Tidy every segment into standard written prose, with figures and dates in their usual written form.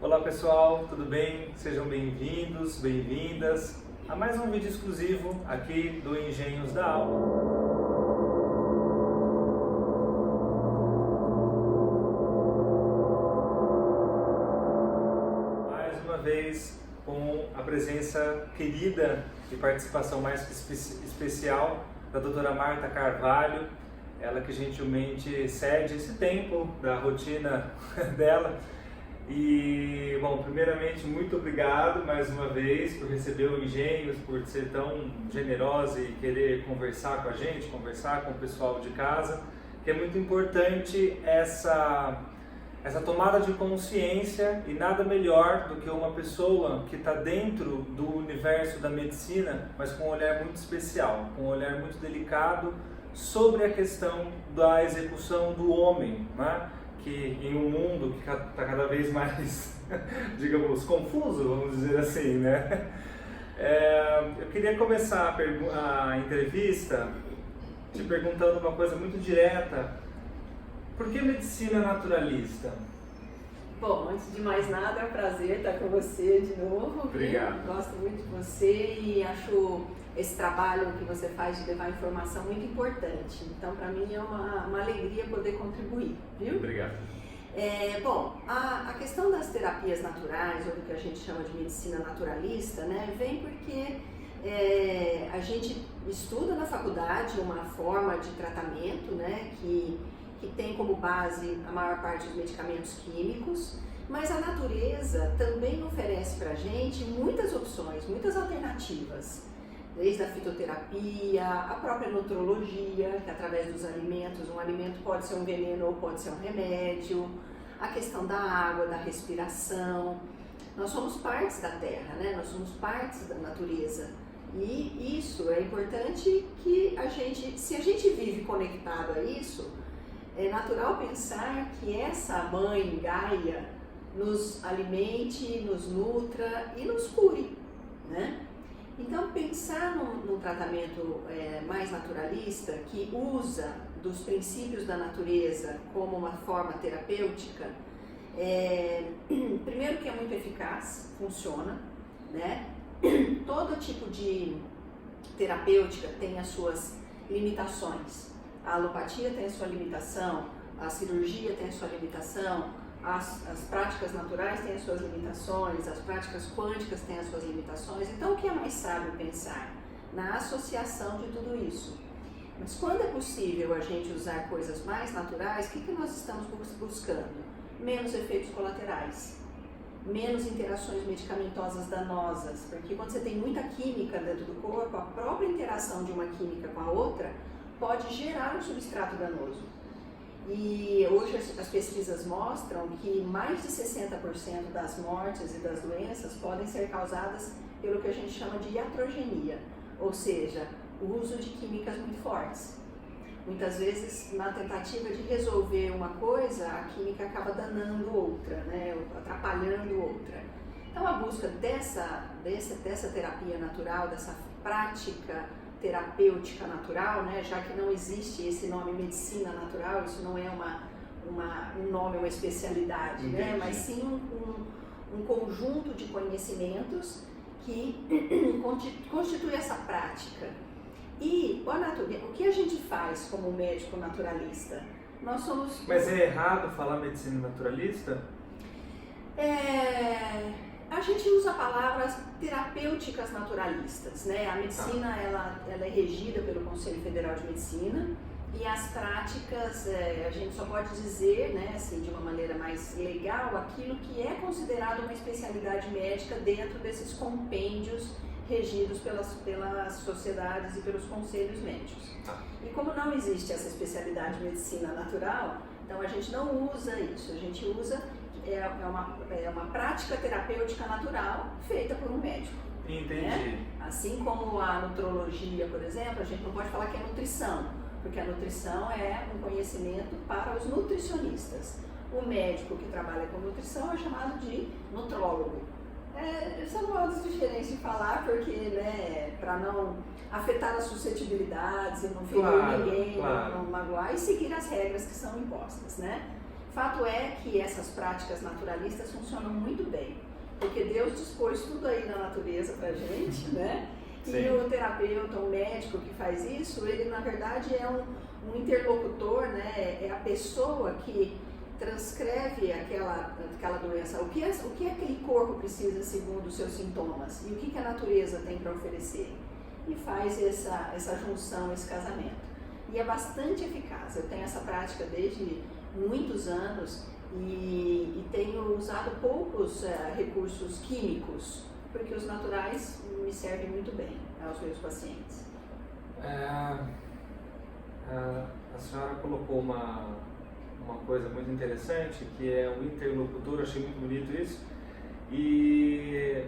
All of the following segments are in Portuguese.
Olá pessoal, tudo bem? Sejam bem-vindos, bem-vindas a mais um vídeo exclusivo aqui do Engenhos da Alma. Mais uma vez com a presença querida e participação mais que especial da doutora Marta Carvalho, ela que gentilmente cede esse tempo da rotina dela. E, bom, primeiramente, muito obrigado mais uma vez por receber o Engenhos, por ser tão generosa e querer conversar com a gente, conversar com o pessoal de casa, que é muito importante essa tomada de consciência, e nada melhor do que uma pessoa que está dentro do universo da medicina, mas com um olhar muito especial, com um olhar muito delicado sobre a questão da execução do homem, né? Que em um mundo que está cada vez mais, digamos, confuso, vamos dizer assim, né? Eu queria começar a entrevista te perguntando uma coisa muito direta. Por que medicina naturalista? Bom, antes de mais nada, é um prazer estar com você de novo. Obrigado. Gosto muito de você e acho esse trabalho que você faz de levar informação muito importante. Então, para mim é uma alegria poder contribuir, viu? Obrigado. Bom, a questão das terapias naturais, ou do que a gente chama de medicina naturalista, né, vem porque a gente estuda na faculdade uma forma de tratamento, né, que tem como base a maior parte dos medicamentos químicos, mas a natureza também oferece para a gente muitas opções, muitas alternativas, desde a fitoterapia, a própria nutrologia, que através dos alimentos, um alimento pode ser um veneno ou pode ser um remédio, a questão da água, da respiração. Nós somos partes da terra, né? Nós somos partes da natureza. E isso é importante que se a gente vive conectado a isso, é natural pensar que essa mãe Gaia nos alimente, nos nutra e nos cure, né? Então, pensar num tratamento mais naturalista, que usa dos princípios da natureza como uma forma terapêutica, primeiro que é muito eficaz, funciona, né? Todo tipo de terapêutica tem as suas limitações. A alopatia tem a sua limitação, a cirurgia tem a sua limitação, as práticas naturais têm as suas limitações, as práticas quânticas têm as suas limitações. Então, o que é mais sábio pensar? Na associação de tudo isso. Mas quando é possível a gente usar coisas mais naturais, o que nós estamos buscando? Menos efeitos colaterais, menos interações medicamentosas danosas, porque quando você tem muita química dentro do corpo, a própria interação de uma química com a outra pode gerar um substrato danoso. E hoje as pesquisas mostram que mais de 60% das mortes e das doenças podem ser causadas pelo que a gente chama de iatrogenia, ou seja, o uso de químicas muito fortes. Muitas vezes, na tentativa de resolver uma coisa, a química acaba danando outra, né? Atrapalhando outra. Então, a busca dessa terapia natural, dessa prática terapêutica natural, né, já que não existe esse nome medicina natural, isso não é um nome, uma especialidade, né, mas sim um conjunto de conhecimentos que constitui essa prática. E o que a gente faz como médico naturalista? Nós somos... Mas é errado falar medicina naturalista? A gente usa palavras terapêuticas naturalistas, né? A medicina ela é regida pelo Conselho Federal de Medicina e as práticas, a gente só pode dizer, né, assim, de uma maneira mais legal, aquilo que é considerado uma especialidade médica dentro desses compêndios regidos pelas sociedades e pelos conselhos médicos. E como não existe essa especialidade de medicina natural, então a gente não usa isso, a gente usa uma prática terapêutica natural feita por um médico. Entendi. Né? Assim como a nutrologia, por exemplo, a gente não pode falar que é nutrição, porque a nutrição é um conhecimento para os nutricionistas. O médico que trabalha com nutrição é chamado de nutrólogo. São modos diferentes de falar, porque, né, para não afetar as suscetibilidades e não ferir ninguém, não magoar e seguir as regras que são impostas, né? fato é que essas práticas naturalistas funcionam muito bem, porque Deus dispôs tudo aí na natureza pra gente, né? Sim. E o terapeuta, o médico que faz isso, ele na verdade é um interlocutor, né? É a pessoa que transcreve aquela doença. O que aquele corpo precisa segundo os seus sintomas e o que a natureza tem para oferecer. E faz essa junção, esse casamento. E é bastante eficaz. Eu tenho essa prática desde muitos anos e tenho usado poucos recursos químicos, porque os naturais me servem muito bem aos meus pacientes. A senhora colocou uma coisa muito interessante, que é o interlocutor. Achei muito bonito isso. E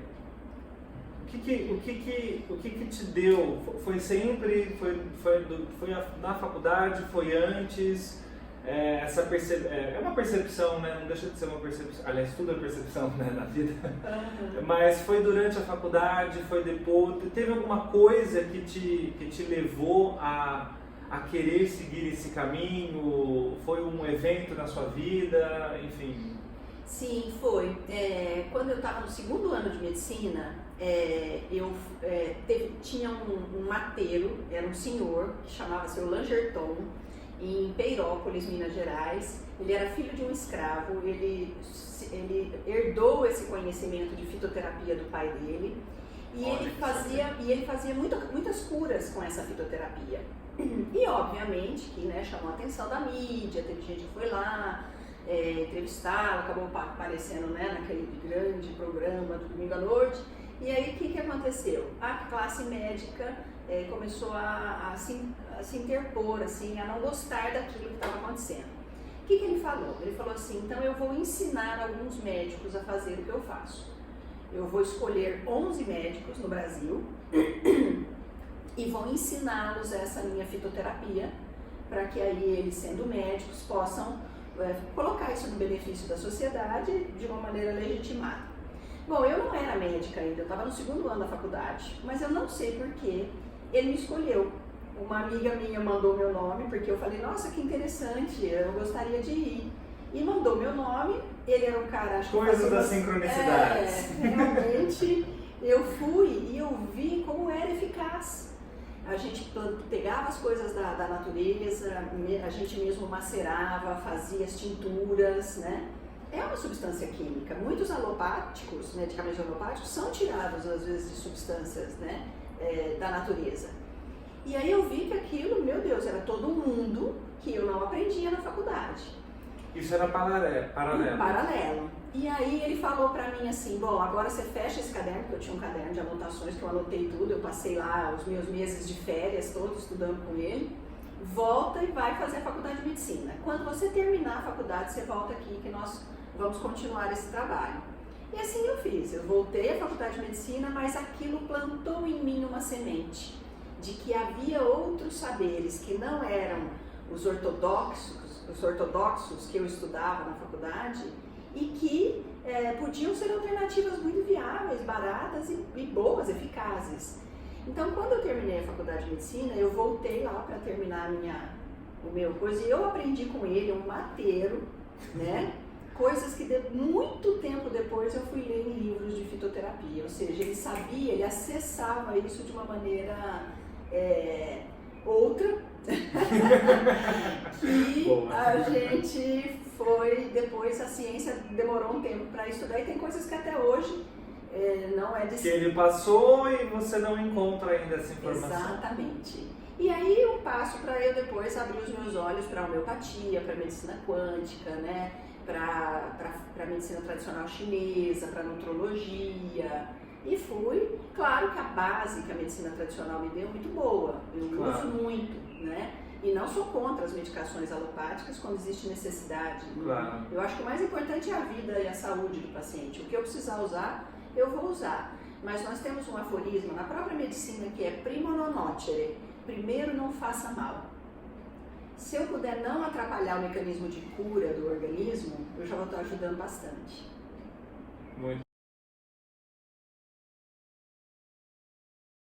o que te deu? Foi sempre? Foi na faculdade? Foi antes? É uma percepção, né? Não deixa de ser uma percepção. Aliás, tudo é percepção, né, na vida. Uhum. Mas foi durante a faculdade? Foi depois? Teve alguma coisa que te levou a querer seguir esse caminho? Foi um evento na sua vida? Enfim. Sim, foi. Quando eu estava no segundo ano de medicina, tinha um mateiro, era um senhor, que chamava-se Langerton, em Peirópolis, Minas Gerais. Ele era filho de um escravo, ele herdou esse conhecimento de fitoterapia do pai dele e ele fazia muitas curas com essa fitoterapia. E obviamente que, né, chamou a atenção da mídia, teve gente que foi lá entrevistá-lo, acabou aparecendo, né, naquele grande programa do domingo à noite. E aí o que aconteceu? A classe médica começou a se interpor, assim, a não gostar daquilo que estava acontecendo. O que ele falou? Ele falou assim: então eu vou ensinar alguns médicos a fazer o que eu faço. Eu vou escolher 11 médicos no Brasil e vou ensiná-los essa minha fitoterapia, para que aí eles, sendo médicos, possam colocar isso no benefício da sociedade de uma maneira legitimada. Bom, eu não era médica ainda, eu estava no segundo ano da faculdade, mas eu não sei por que ele me escolheu. Uma amiga minha mandou meu nome, porque eu falei: nossa, que interessante, eu gostaria de ir. E mandou meu nome, ele era um cara... Acho Coisas das sincronicidades. Realmente, eu fui e eu vi como era eficaz. A gente pegava as coisas da natureza, a gente mesmo macerava, fazia as tinturas, né? É uma substância química. Muitos alopáticos, medicamentos alopáticos, são tirados às vezes de substâncias, né, da natureza. E aí eu vi que aquilo, meu Deus, era todo um mundo que eu não aprendia na faculdade. Isso era paralelo? Paralelo. E aí ele falou pra mim assim: bom, agora você fecha esse caderno, porque eu tinha um caderno de anotações que eu anotei tudo, eu passei lá os meus meses de férias todos estudando com ele. Volta e vai fazer a faculdade de medicina. Quando você terminar a faculdade, você volta aqui que nós vamos continuar esse trabalho. E assim eu fiz. Eu voltei à faculdade de medicina, mas aquilo plantou em mim uma semente de que havia outros saberes que não eram os ortodoxos que eu estudava na faculdade e que podiam ser alternativas muito viáveis, baratas e boas, eficazes. Então, quando eu terminei a faculdade de medicina, eu voltei lá para terminar o meu coisa e eu aprendi com ele, um mateiro, né? Coisas que muito tempo depois eu fui ler em livros de fitoterapia, ou seja, ele sabia, ele acessava isso de uma maneira outra, que a gente foi, depois a ciência demorou um tempo para estudar e tem coisas que até hoje não é que ele passou e você não encontra ainda essa informação. Exatamente. E aí eu passo para eu depois abrir os meus olhos para a homeopatia, para a medicina quântica, né? Para a medicina tradicional chinesa, para a nutrologia. E fui, claro que a base que a medicina tradicional me deu é muito boa, eu uso muito, né? E não sou contra as medicações alopáticas quando existe necessidade. Claro. Eu acho que o mais importante é a vida e a saúde do paciente. O que eu precisar usar, eu vou usar. Mas nós temos um aforismo na própria medicina que é primo non nocere, primeiro não faça mal. Se eu puder não atrapalhar o mecanismo de cura do organismo, eu já vou estar ajudando bastante. Muito.